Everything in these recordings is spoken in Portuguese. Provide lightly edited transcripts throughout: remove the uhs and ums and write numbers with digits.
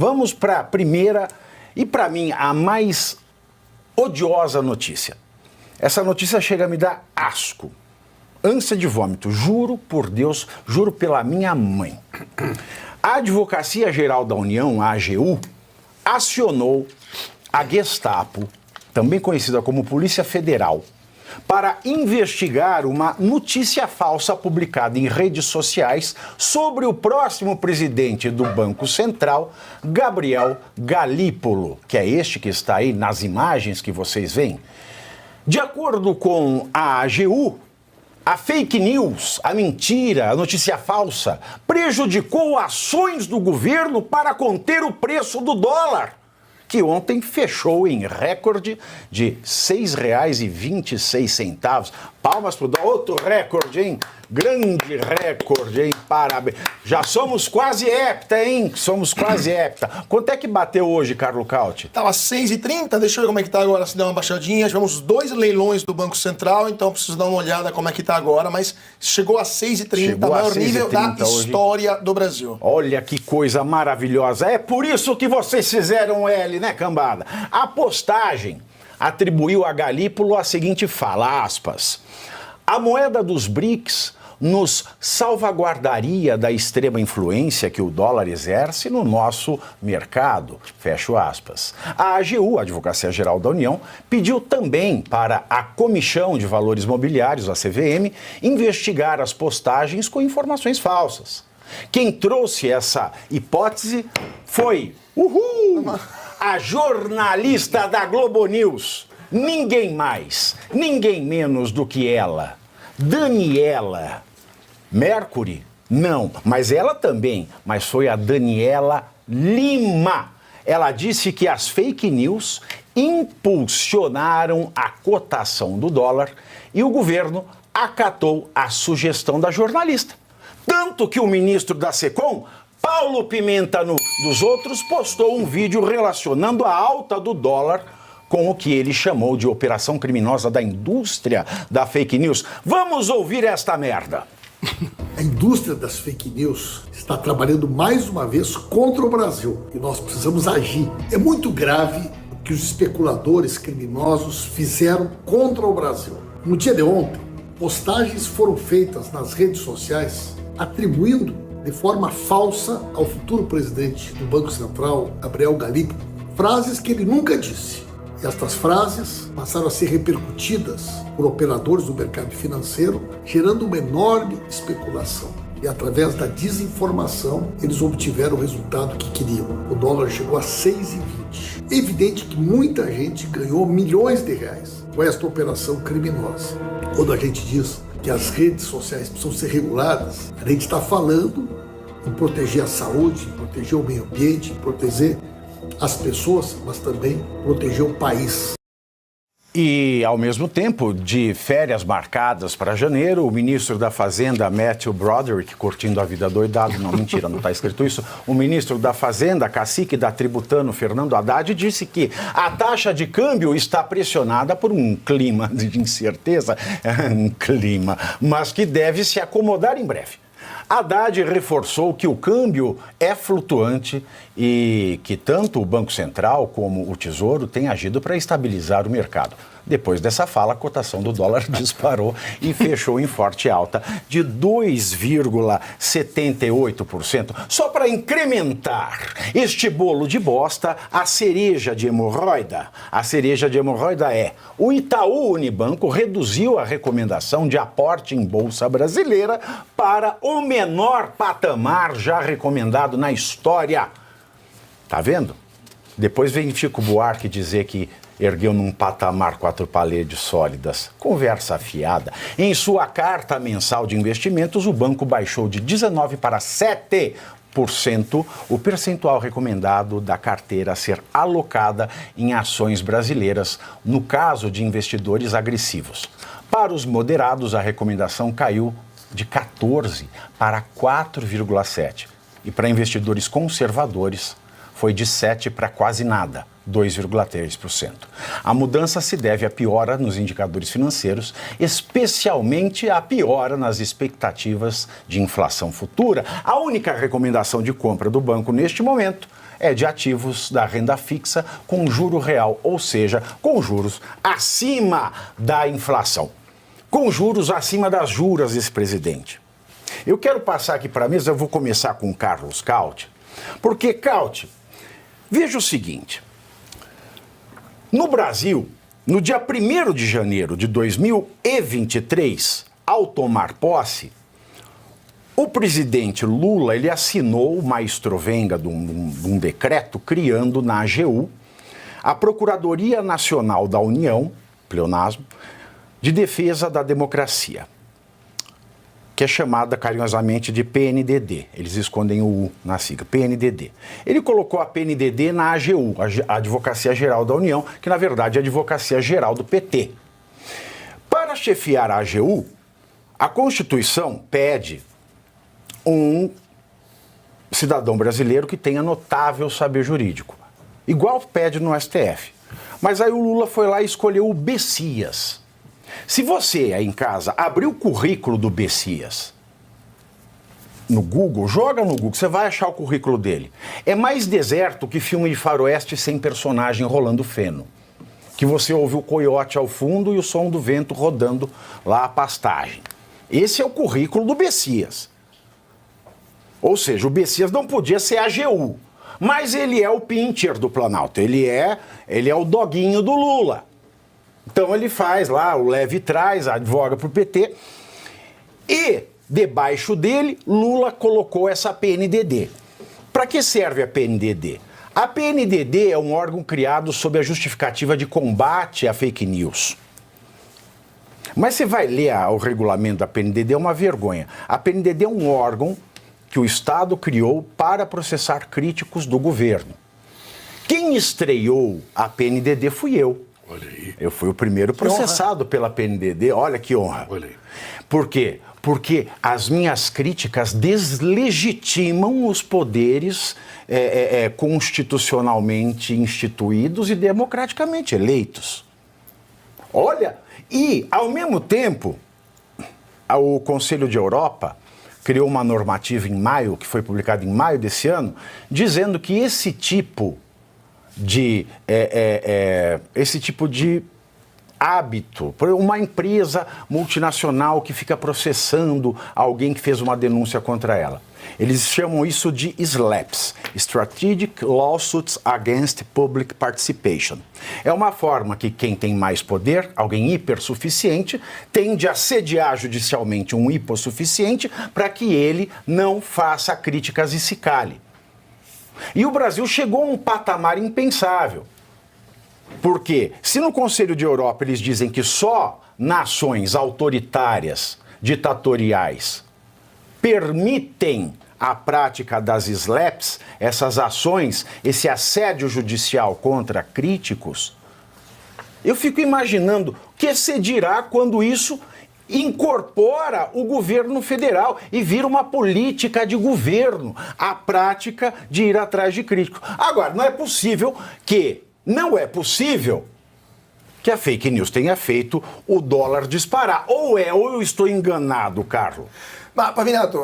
Vamos para a primeira e, para mim, a mais odiosa notícia. Essa notícia chega a me dar asco, ânsia de vômito, juro por Deus, juro pela minha mãe. A Advocacia Geral da União, a AGU, acionou a Gestapo, também conhecida como Polícia Federal, para investigar uma notícia falsa publicada em redes sociais sobre o próximo presidente do Banco Central, Gabriel Galípolo, que é este que está aí nas imagens que vocês veem. De acordo com a AGU, a fake news, a mentira, a notícia falsa, prejudicou ações do governo para conter o preço do dólar, que ontem fechou em recorde de R$ 6,26. Palmas para o dólar. Outro recorde, hein? Grande recorde, hein? Parabéns. Já somos quase hepta, hein? Somos quase hepta. Quanto é que bateu hoje, Carlos Cauti? Estava 6,30, deixa eu ver como é que tá agora, se der uma baixadinha. Tivemos 2 leilões do Banco Central, então preciso dar uma olhada como é que tá agora, mas chegou a 6,30, o maior nível da história do Brasil. Olha que coisa maravilhosa. É por isso que vocês fizeram L, né, cambada? A postagem atribuiu a Galípolo a seguinte fala, aspas: a moeda dos BRICS nos salvaguardaria da extrema influência que o dólar exerce no nosso mercado, fecho aspas. A AGU, a Advocacia Geral da União, pediu também para a Comissão de Valores Mobiliários, a CVM, investigar as postagens com informações falsas. Quem trouxe essa hipótese foi, a jornalista da Globo News, ninguém mais, ninguém menos do que ela, Daniela Mercury? Não, mas ela também, mas foi a Daniela Lima. Ela disse que as fake news impulsionaram a cotação do dólar e o governo acatou a sugestão da jornalista. Tanto que o ministro da SECOM, Paulo Pimenta dos Outros, postou um vídeo relacionando a alta do dólar com o que ele chamou de operação criminosa da indústria da fake news. Vamos ouvir esta merda. A indústria das fake news está trabalhando mais uma vez contra o Brasil e nós precisamos agir. É muito grave o que os especuladores criminosos fizeram contra o Brasil. No dia de ontem, postagens foram feitas nas redes sociais atribuindo de forma falsa ao futuro presidente do Banco Central, Gabriel Galípolo, frases que ele nunca disse. E estas frases passaram a ser repercutidas por operadores do mercado financeiro, gerando uma enorme especulação. E através da desinformação, eles obtiveram o resultado que queriam. O dólar chegou a 6,20. É evidente que muita gente ganhou milhões de reais com esta operação criminosa. Quando a gente diz que as redes sociais precisam ser reguladas, a gente está falando em proteger a saúde, em proteger o meio ambiente, em proteger as pessoas, mas também proteger o país. E, ao mesmo tempo, de férias marcadas para janeiro, o ministro da Fazenda, Matthew Broderick, curtindo a vida doidado, não, mentira, não está escrito isso, o ministro da Fazenda, cacique da Tributano, Fernando Haddad, disse que a taxa de câmbio está pressionada por um clima de incerteza, mas que deve se acomodar em breve. Haddad reforçou que o câmbio é flutuante e que tanto o Banco Central como o Tesouro têm agido para estabilizar o mercado. Depois dessa fala, a cotação do dólar disparou e fechou em forte alta de 2,78%. Só para incrementar este bolo de bosta, a cereja de hemorroida. A cereja de hemorroida é: o Itaú Unibanco reduziu a recomendação de aporte em bolsa brasileira para o menor patamar já recomendado na história. Tá vendo? Depois vem Chico Buarque dizer que ergueu num patamar 4 paredes sólidas. Conversa afiada. Em sua carta mensal de investimentos, o banco baixou de 19% para 7% o percentual recomendado da carteira a ser alocada em ações brasileiras, no caso de investidores agressivos. Para os moderados, a recomendação caiu de 14% para 4,7%. E para investidores conservadores, foi de 7% para quase nada, 2,3%. A mudança se deve à piora nos indicadores financeiros, especialmente à piora nas expectativas de inflação futura. A única recomendação de compra do banco neste momento é de ativos da renda fixa com juro real, ou seja, com juros acima da inflação, com juros acima das juras desse presidente. Eu quero passar aqui para a mesa, eu vou começar com o Carlos Cauty, porque, Cauty, veja o seguinte, no Brasil, no dia 1º de janeiro de 2023, ao tomar posse, o presidente Lula, ele assinou uma estrovenga de um decreto criando na AGU a Procuradoria Nacional da União, pleonasmo, de Defesa da Democracia, que é chamada carinhosamente de PNDD. Eles escondem o U na sigla, PNDD. Ele colocou a PNDD na AGU, a Advocacia Geral da União, que na verdade é a Advocacia Geral do PT. Para chefiar a AGU, a Constituição pede um cidadão brasileiro que tenha notável saber jurídico, igual pede no STF. Mas aí o Lula foi lá e escolheu o Bessias. Se você aí em casa abrir o currículo do Bessias no Google, joga no Google, você vai achar o currículo dele. É mais deserto que filme de faroeste sem personagem rolando feno. Que você ouve o coiote ao fundo e o som do vento rodando lá a pastagem. Esse é o currículo do Bessias. Ou seja, o Bessias não podia ser AGU, mas ele é o Pincher do Planalto, ele é o doguinho do Lula. Então ele faz lá o leve trás, advoga para o PT, e debaixo dele, Lula colocou essa PNDD. Para que serve a PNDD? A PNDD é um órgão criado sob a justificativa de combate à fake news. Mas você vai ler o regulamento da PNDD, é uma vergonha. A PNDD é um órgão que o Estado criou para processar críticos do governo. Quem estreou a PNDD fui eu. Olha aí. Eu fui o primeiro processado pela PNDD. Olha que honra. Olha aí. Por quê? Porque as minhas críticas deslegitimam os poderes constitucionalmente instituídos e democraticamente eleitos. Olha, e ao mesmo tempo, o Conselho de Europa criou uma normativa em maio, que foi publicada em maio desse ano, dizendo que esse tipo de hábito, uma empresa multinacional que fica processando alguém que fez uma denúncia contra ela. Eles chamam isso de SLAPS, Strategic Lawsuits Against Public Participation. É uma forma que quem tem mais poder, alguém hipersuficiente, tende a sediar judicialmente um hipossuficiente para que ele não faça críticas e se cale. E o Brasil chegou a um patamar impensável. Porque se no Conselho de Europa eles dizem que só nações autoritárias, ditatoriais, permitem a prática das SLAPs, essas ações, esse assédio judicial contra críticos, eu fico imaginando o que se dirá quando isso incorpora o governo federal e vira uma política de governo, a prática de ir atrás de críticos. Agora, não é possível que a fake news tenha feito o dólar disparar. Ou eu estou enganado, Carlos? Pavinato,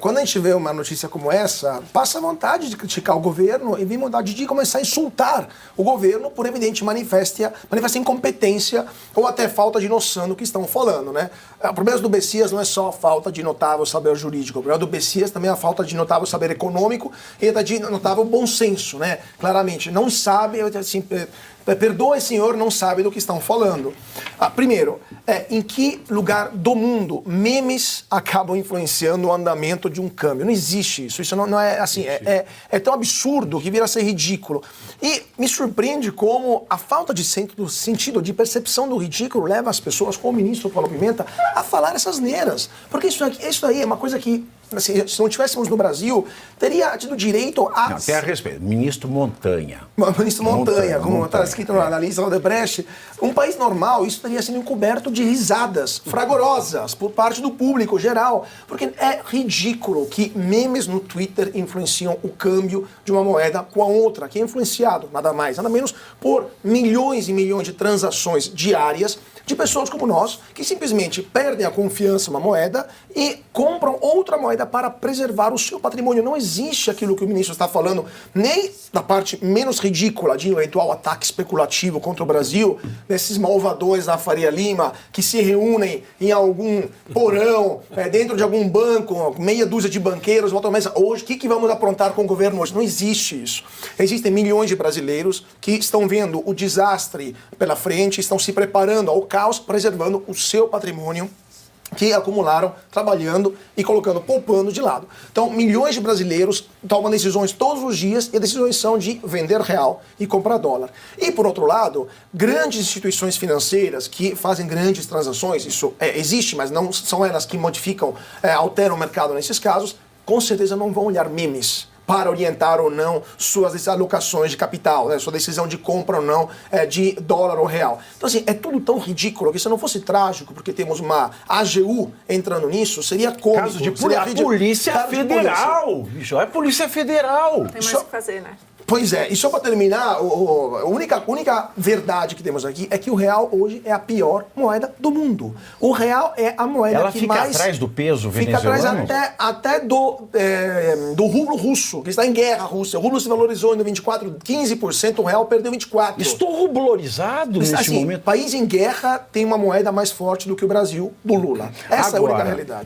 quando a gente vê uma notícia como essa, passa vontade de criticar o governo e vem vontade de começar a insultar o governo por evidente manifesta incompetência ou até falta de noção do que estão falando, né? O problema do Bessias não é só a falta de notável saber jurídico, o problema do Bessias também é a falta de notável saber econômico e de notável bom senso, né? Claramente, não sabe, assim, perdoe, senhor, não sabe do que estão falando. Primeiro, em que lugar do mundo memes acabam influenciando o andamento de um câmbio? Não existe isso. Isso não é assim. É tão absurdo que vira a ser ridículo. E me surpreende como a falta de sentido, de percepção do ridículo leva as pessoas, como o ministro Paulo Pimenta, a falar essas neiras. Porque isso aí é uma coisa que, assim, se não estivéssemos no Brasil, teria tido direito a... Não, tem a respeito. Ministro Montanha. Ministro Montanha, como está escrito na lista da Odebrecht. Um país normal, isso teria sido encoberto de risadas fragorosas por parte do público geral. Porque é ridículo que memes no Twitter influenciam o câmbio de uma moeda com a outra, que é influenciado, nada mais, nada menos, por milhões e milhões de transações diárias de pessoas como nós, que simplesmente perdem a confiança em uma moeda e compram outra moeda para preservar o seu patrimônio. Não existe aquilo que o ministro está falando, nem da parte menos ridícula de um eventual ataque especulativo contra o Brasil, desses malvadores da Faria Lima, que se reúnem em algum porão, dentro de algum banco, meia dúzia de banqueiros, voltam à mesa. Hoje, o que vamos aprontar com o governo hoje? Não existe isso. Existem milhões de brasileiros que estão vendo o desastre pela frente, estão se preparando ao caos, preservando o seu patrimônio que acumularam trabalhando e colocando, poupando de lado. Então, milhões de brasileiros tomam decisões todos os dias e as decisões são de vender real e comprar dólar. E, por outro lado, grandes instituições financeiras que fazem grandes transações, isso existe, mas não são elas que modificam, alteram o mercado nesses casos, com certeza não vão olhar memes para orientar ou não suas alocações de capital, né? Sua decisão de compra ou não de dólar ou real. Então, assim, é tudo tão ridículo que se não fosse trágico, porque temos uma AGU entrando nisso, seria cômico. Caso de Polícia Federal, bicho, é Polícia Federal. Tem mais o que fazer, né? Pois é, e só para terminar, a única verdade que temos aqui é que o real hoje é a pior moeda do mundo. O real é a moeda Ela que fica mais... atrás do peso Fica venezuelano? atrás até do rublo russo, que está em guerra Rússia. O rublo se valorizou em 24, 15%, o real perdeu 24%. Estou rublorizado neste assim, momento. País em guerra tem uma moeda mais forte do que o Brasil, do Lula. Essa é a única realidade.